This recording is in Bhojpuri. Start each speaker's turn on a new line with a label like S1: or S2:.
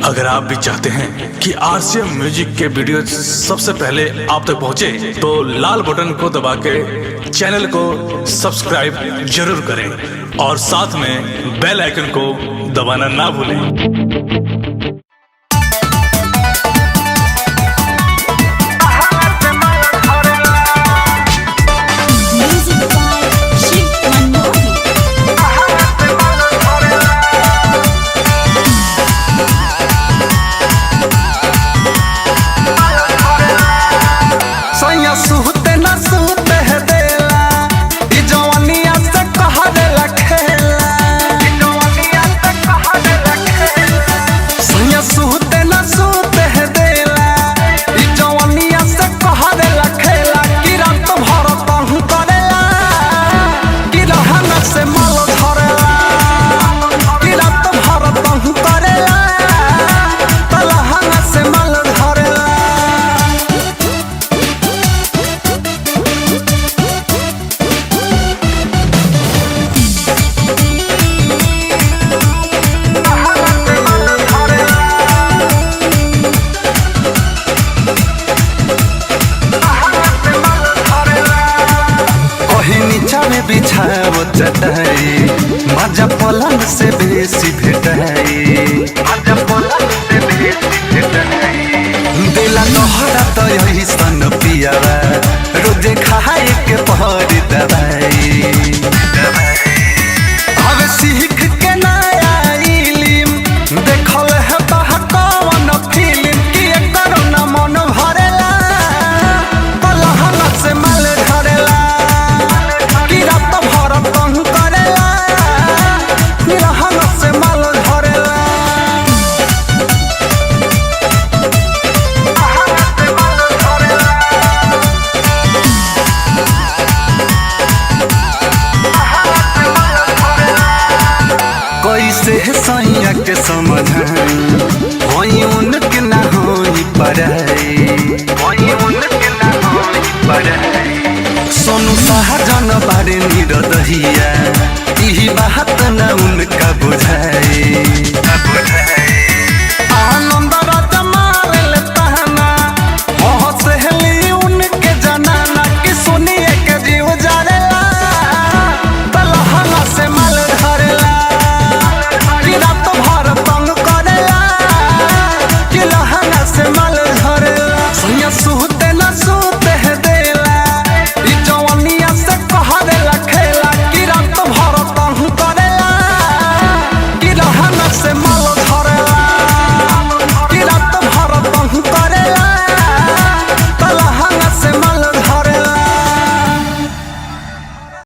S1: अगर आप भी चाहते हैं कि आरसीएम म्यूजिक के वीडियो सबसे पहले आप तक पहुंचे, तो लाल बटन को दबा के चैनल को सब्सक्राइब जरूर करें और साथ में बेल आइकन को दबाना ना भूलें।
S2: बिछाव चटाई मजा पलंग से बेसी भेटाई दिला नहरा तो यही सन पियावा रोजे खाए के पहरी दवाई अब सीख के नया इल्म देखल है कौन फिल्म की करो न मन भरेला पलहन से माल धरेला कैसे सैया के समझाई वही उनके ना होई पढ़ाई सोनू शाहजन बारे निरदहिया यही बात ना उनका बुझाई।